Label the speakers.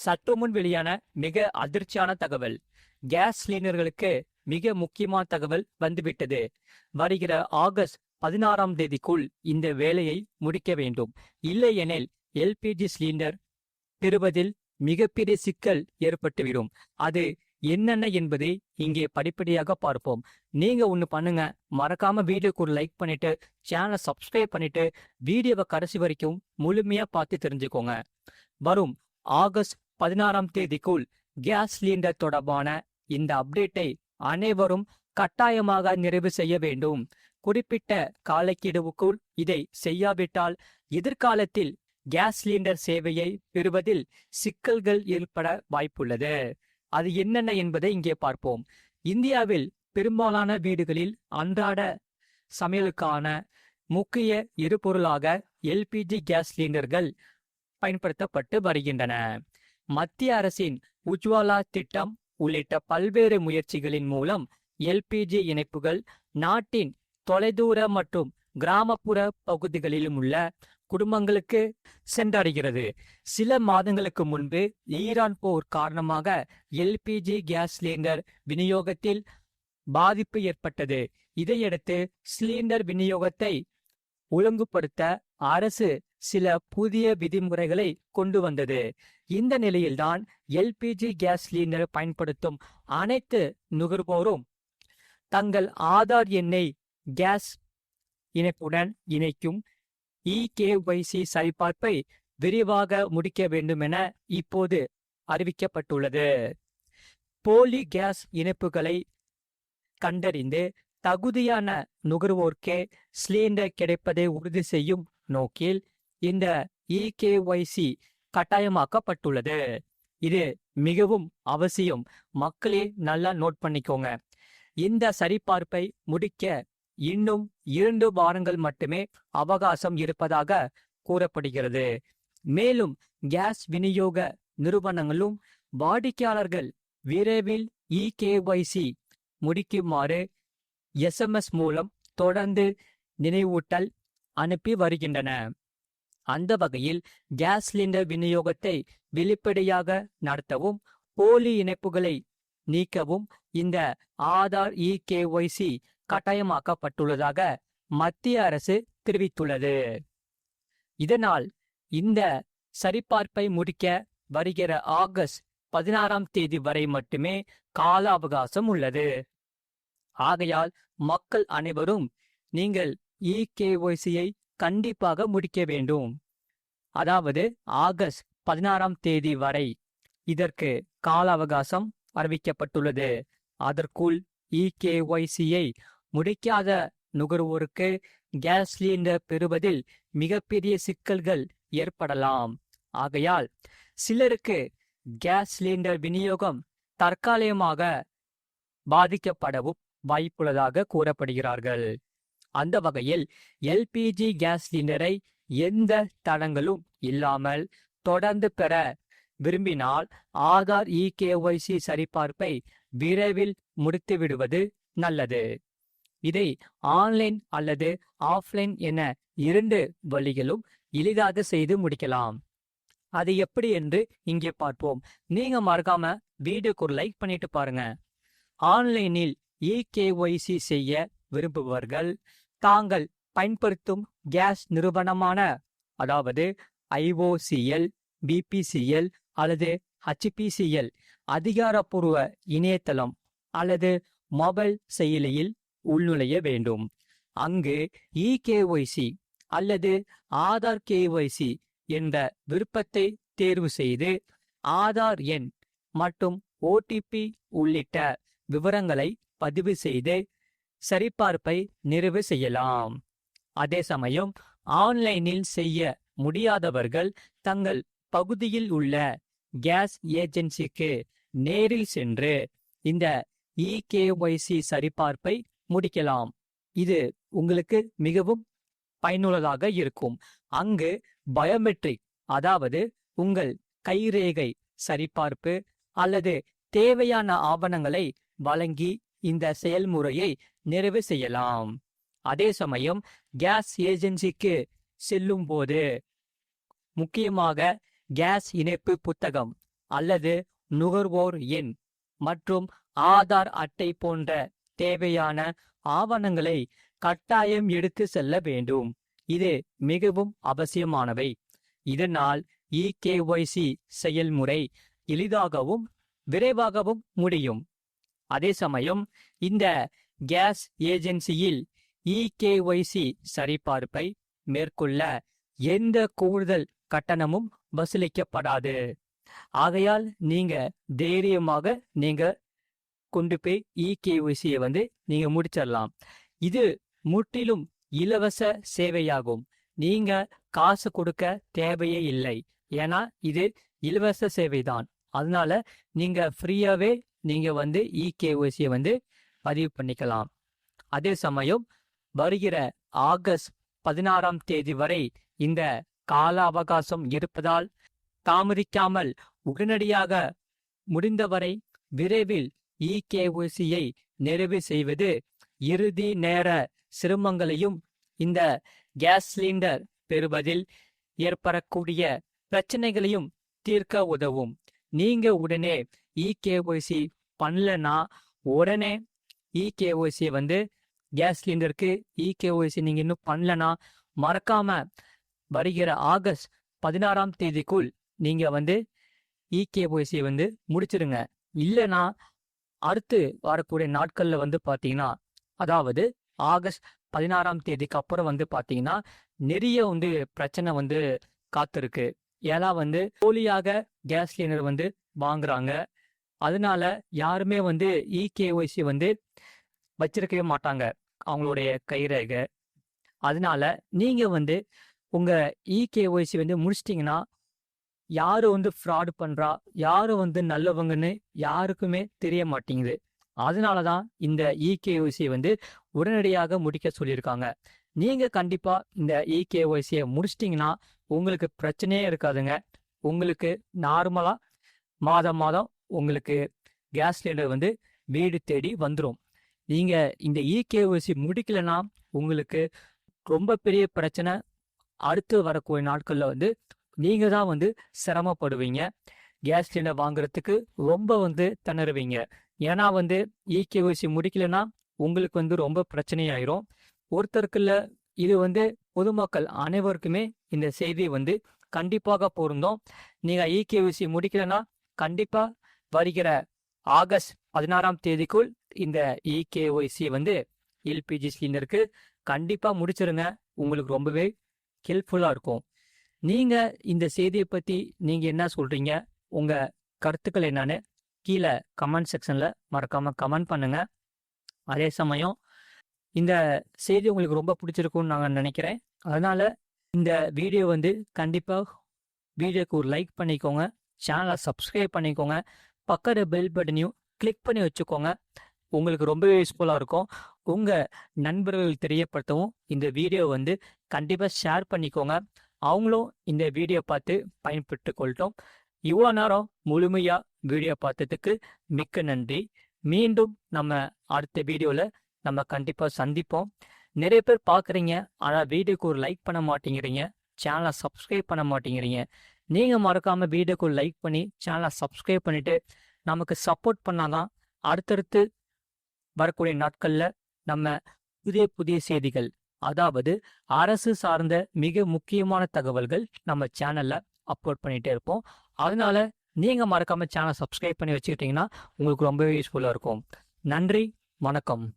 Speaker 1: சற்று முன் வெளியான மிக அதிர்ச்சியான தகவல். கேஸ் சிலிண்டர்களுக்கு மிக முக்கியமான தகவல் வந்துவிட்டது. வருகிற ஆகஸ்ட் 16ஆம் தேதிக்குள் இந்த வேலையை முடிக்க வேண்டும். இல்லையெனில் எல்பிஜி சிலிண்டர் பெறுவதில் மிகப்பெரிய சிக்கல் ஏற்பட்டுவிடும். அது என்னென்ன என்பதை இங்கே படிப்படியாக பார்ப்போம். நீங்க ஒண்ணு பண்ணுங்க, மறக்காம வீடியோக்கு ஒரு லைக் பண்ணிட்டு சேனலை சப்ஸ்கிரைப் பண்ணிட்டு வீடியோவை கடைசி வரைக்கும் முழுமையா பார்த்து தெரிஞ்சுக்கோங்க. வரும் ஆகஸ்ட் 16ஆம் தேதிக்குள் கேஸ் சிலிண்டர் தொடர்பான இந்த அப்டேட்டை அனைவரும் கட்டாயமாக நிறைவு செய்ய வேண்டும். குறிப்பிட்ட காலக்கெடுவுக்குள் இதை செய்யாவிட்டால் எதிர்காலத்தில் கேஸ் சிலிண்டர் சேவையை பெறுவதில் சிக்கல்கள் ஏற்பட வாய்ப்புள்ளது. அது என்னென்ன என்பதை இங்கே பார்ப்போம். இந்தியாவில் பெரும்பாலான வீடுகளில் அன்றாட சமையலுக்கான முக்கிய எரிபொருளாக எல்பிஜி கேஸ் சிலிண்டர்கள் பயன்படுத்தப்பட்டு வருகின்றன. மத்திய அரசின் உஜ்வாலா திட்டம் உள்ளிட்ட பல்வேறு முயற்சிகளின் மூலம் எல்பிஜி இணைப்புகள் நாட்டின் தொலைதூர மற்றும் கிராமப்புற பகுதிகளிலும் உள்ள குடும்பங்களுக்கு சென்றடைகிறது. சில மாதங்களுக்கு முன்பு ஈரான் போர் காரணமாக எல்பிஜி கேஸ் சிலிண்டர் விநியோகத்தில் பாதிப்பு ஏற்பட்டது. இதையடுத்து சிலிண்டர் விநியோகத்தை ஒழுங்குபடுத்த அரசு சில புதிய விதிமுறைகளை கொண்டு வந்தது. இந்த நிலையில்தான் எல்பிஜி கேஸ் சிலிண்டர் பயன்படுத்தும் அனைத்து நுகர்வோரும் தங்கள் ஆதார் எண்ணை கேஸ் இணைப்புடன் இணைக்கும் இகேஒய்சி சரிபார்ப்பை விரிவாக முடிக்க வேண்டும் என இப்போது அறிவிக்கப்பட்டுள்ளது. போலி கேஸ் இணைப்புகளை கண்டறிந்து தகுதியான நுகர்வோர்க்கே சிலிண்டர் கிடைப்பதை உறுதி செய்யும் நோக்கில் இந்த இகேஒய்சி கட்டாயமாக்கப்பட்டுள்ளது. இது மிகவும் அவசியம். மக்களே நல்லா நோட் பண்ணிக்கோங்க. இந்த சரிபார்ப்பை முடிக்க இன்னும் 2 வாரங்கள் மட்டுமே அவகாசம் இருப்பதாக கூறப்படுகிறது. மேலும் கேஸ் விநியோக நிறுவனங்களும் வாடிக்கையாளர்கள் விரைவில் இகேஒய்சி முடிக்குமாறு எஸ்எம்எஸ் மூலம் தொடர்ந்து நினைவூட்டல் அனுப்பி வருகின்றன. அந்த வகையில் கேஸ் சிலிண்டர் விநியோகத்தை வெளிப்படையாக நடத்தவும் போலி இணைப்புகளை நீக்கவும் இந்த ஆதார் இகேஒய்சி கட்டாயமாக்கப்பட்டுள்ளதாக மத்திய அரசு தெரிவித்துள்ளது. இதனால் இந்த சரிபார்ப்பை முடிக்க வருகிற ஆகஸ்ட் 16ஆம் தேதி வரை மட்டுமே கால அவகாசம் உள்ளது. ஆகையால் மக்கள் அனைவரும் நீங்கள் இகேஒய்சியை கண்டிப்பாக முடிக்க வேண்டும். அதாவது ஆகஸ்ட் 16ஆம் தேதி வரை இதற்கு கால அவகாசம் அறிவிக்கப்பட்டுள்ளது. அதற்குள் இகேஒய்சியை முடிக்காத நுகர்வோருக்கு கேஸ் சிலிண்டர் பெறுவதில் மிகப்பெரிய சிக்கல்கள் ஏற்படலாம். ஆகையால் சிலருக்கு கேஸ் சிலிண்டர் விநியோகம் தற்காலிகமாக பாதிக்கப்படவும் வாய்ப்புள்ளதாக கூறப்படுகிறார்கள். அந்த வகையில் எல்பிஜி கேஸ் சிலிண்டரை எந்த தடங்களும் இல்லாமல் தொடர்ந்து பெற விரும்பினால் ஆதார் இகேஒய்சி சரிபார்ப்பை விரைவில் முடித்து விடுவது நல்லது. இதை ஆன்லைன் அல்லது ஆஃப்லைன் என 2 வழிகளும் எளிதாக செய்து முடிக்கலாம். அது எப்படி என்று இங்கே பார்ப்போம். நீங்க மறக்காம வீடியோக்கு ஒரு லைக் பண்ணிட்டு பாருங்க. ஆன்லைனில் இகேஒய்சி செய்ய விரும்புபவர்கள் தாங்கள் பயன்படுத்தும் கேஸ் நிறுவனமான அதாவது ஐஓசிஎல், பிபிசிஎல் அல்லது ஹெச்பிசிஎல் அதிகாரப்பூர்வ இணையதளம் அல்லது மொபைல் செயலியில் உள்நுழைய வேண்டும். அங்கு இகேஒய்சி அல்லது ஆதார் கேஒய்சி என்ற விருப்பத்தை தேர்வு செய்து ஆதார் எண் மற்றும் ஓடிபி உள்ளிட்ட விவரங்களை பதிவு செய்து சரிபார்ப்பை நிறைவு செய்யலாம். அதே சமயம் ஆன்லைனில் செய்ய முடியாதவர்கள் தங்கள் பகுதியில் உள்ள கேஸ் ஏஜென்சிக்கு நேரில் சென்று இந்த இகேஒய்சி சரிபார்ப்பை முடிக்கலாம். இது உங்களுக்கு மிகவும் பயனுள்ளதாக இருக்கும். அங்கு பயோமெட்ரிக் அதாவது உங்கள் கைரேகை சரிபார்ப்பு அல்லது தேவையான ஆவணங்களை வழங்கி இந்த செயல்முறையை நிறைவு செய்யலாம். அதே சமயம் கேஸ் ஏஜென்சிக்கு செல்லும் போது முக்கியமாக கேஸ் இணைப்பு புத்தகம் அல்லது நுகர்வோர் எண் மற்றும் ஆதார் அட்டை போன்ற தேவையான ஆவணங்களை கட்டாயம் எடுத்து செல்ல வேண்டும். இது மிகவும் அவசியமானவை. இதனால் இகேஒய்சி செயல்முறை எளிதாகவும் விரைவாகவும் முடியும். அதே சமயம் இந்த கேஸ் ஏஜென்சியில் இகேஒய்சி சரிபார்ப்பை மேற்கொள்ள எந்த கூடுதல் கட்டணமும் வசூலிக்கப்படாது. ஆகையால் நீங்க தைரியமாக நீங்க கொண்டு போய் இகேஒய்சியை நீங்க முடிச்சிடலாம். இது முற்றிலும் இலவச சேவையாகும். நீங்க காசு கொடுக்க தேவையே இல்லை. ஏன்னா இது இலவச சேவைதான். அதனால நீங்க ஃப்ரீயாவே நீங்க இகேஒய்சியை பதிவு பண்ணிக்கலாம். அதே சமயம் வருகிற ஆகஸ்ட் 16ஆம் தேதி வரை இந்த கால அவகாசம் இருப்பதால் தாமதிக்காமல் உடனடியாக முடிந்தவரை விரைவில் இகேஒய்சியை நிறைவு செய்வது இறுதி நேர சிரமங்களையும் இந்த கேஸ் சிலிண்டர் பெறுவதில் ஏற்படக்கூடிய பிரச்சனைகளையும் தீர்க்க உதவும். நீங்க உடனே இகேஒய்சி பண்ணலன்னா உடனே இகேஒய்சியை கேஸ் சிலிண்டருக்கு இகேஒய்சி நீங்க இன்னும் பண்ணலன்னா மறக்காம வருகிற ஆகஸ்ட் 16ஆம் தேதிக்குள் நீங்க இகேஒய்சியை முடிச்சிருங்க. இல்லைன்னா அடுத்து வரக்கூடிய நாட்கள்ல பாத்தீங்கன்னா, அதாவது ஆகஸ்ட் 16ஆம் தேதிக்கு அப்புறம் பாத்தீங்கன்னா நிறைய பிரச்சனை காத்திருக்கு. ஏன்னா போலியாக கேஸ் சிலிண்டர் வாங்குறாங்க. அதனால யாருமே இகேஒய்சி வச்சிருக்கவே மாட்டாங்க அவங்களுடைய கைரேகை. அதனால நீங்க உங்க இகேஒய்சி முடிச்சிட்டிங்கன்னா யாரு ஃப்ராடு பண்றா, யாரு நல்லவங்கன்னு யாருக்குமே தெரிய மாட்டேங்குது. அதனாலதான் இந்த இகேஒய்சியை உடனடியாக முடிக்க சொல்லியிருக்காங்க. நீங்க கண்டிப்பா இந்த இகேஒய்சியை முடிச்சிட்டிங்கன்னா உங்களுக்கு பிரச்சனையே இருக்காதுங்க. உங்களுக்கு நார்மலா மாதம் உங்களுக்கு கேஸ் சிலிண்டர் வீடு தேடி வந்துடும். நீங்க இந்த இகேஒய்சி முடிக்கலன்னா உங்களுக்கு ரொம்ப பெரிய பிரச்சனை. அடுத்து வரக்கூடிய நாட்கள்ல நீங்க தான் சிரமப்படுவீங்க. கேஸ் சிலிண்டர் வாங்குறதுக்கு ரொம்ப திணறுவீங்க. ஏன்னா இகேஒய்சி முடிக்கலன்னா உங்களுக்கு ரொம்ப பிரச்சனையாயிரும். ஒருத்தருக்குள்ள இது பொதுமக்கள் அனைவருக்குமே இந்த செய்தி கண்டிப்பாக பொருந்தும். நீங்க இகேஒய்சி முடிக்கலன்னா கண்டிப்பா வருகிற ஆகஸ்ட் 16ஆம் தேதிக்குள் இந்த இகேஒய்சி எல்பிஜி சிலிண்டருக்கு கண்டிப்பா முடிச்சிருங்க. உங்களுக்கு ரொம்பவே ஹெல்ப்ஃபுல்லா இருக்கும். நீங்க இந்த செய்தியை பத்தி நீங்க என்ன சொல்றீங்க, உங்க கருத்துக்கள் என்னன்னு கீழே கமெண்ட் செக்ஷன்ல மறக்காம கமெண்ட் பண்ணுங்க. அதே சமயம் இந்த செய்தி உங்களுக்கு ரொம்ப பிடிச்சிருக்கும்னு நாங்கள் நினைக்கிறேன். அதனால இந்த வீடியோ கண்டிப்பா வீடியோக்கு ஒரு லைக் பண்ணிக்கோங்க, சேனலை சப்ஸ்கிரைப் பண்ணிக்கோங்க, பக்கத்து பெல் பட்டனையும் கிளிக் பண்ணி வச்சுக்கோங்க. உங்களுக்கு ரொம்பவே யூஸ்ஃபுல்லாக இருக்கும். உங்கள் நண்பர்கள் தெரியப்படுத்தவும் இந்த வீடியோ கண்டிப்பாக ஷேர் பண்ணிக்கோங்க. அவங்களும் இந்த வீடியோ பார்த்து பயன்பட்டு கொள்ளட்டும். இவ்வளோ நேரம் முழுமையாக வீடியோ பார்த்ததுக்கு மிக்க நன்றி. மீண்டும் நம்ம அடுத்த வீடியோவில் நம்ம கண்டிப்பாக சந்திப்போம். நிறைய பேர் பார்க்குறீங்க, ஆனால் வீடியோக்கு ஒரு லைக் பண்ண மாட்டேங்கிறீங்க, சேனலை சப்ஸ்கிரைப் பண்ண மாட்டேங்கிறீங்க. நீங்கள் மறக்காமல் வீடியோக்கு ஒரு லைக் பண்ணி சேனலை சப்ஸ்கிரைப் பண்ணிவிட்டு நமக்கு சப்போர்ட் பண்ணாதான் அடுத்தடுத்து வரக்கூடிய நாட்களில் நம்ம புதிய புதிய செய்திகள், அதாவது அரசு சார்ந்த மிக முக்கியமான தகவல்கள் நம்ம சேனல்ல அப்லோட் பண்ணிட்டே இருப்போம். அதனால நீங்க மறக்காம சேனல் சப்ஸ்கிரைப் பண்ணி வச்சுக்கிட்டீங்கன்னா உங்களுக்கு ரொம்பவே யூஸ்ஃபுல்லா இருக்கும். நன்றி, வணக்கம்.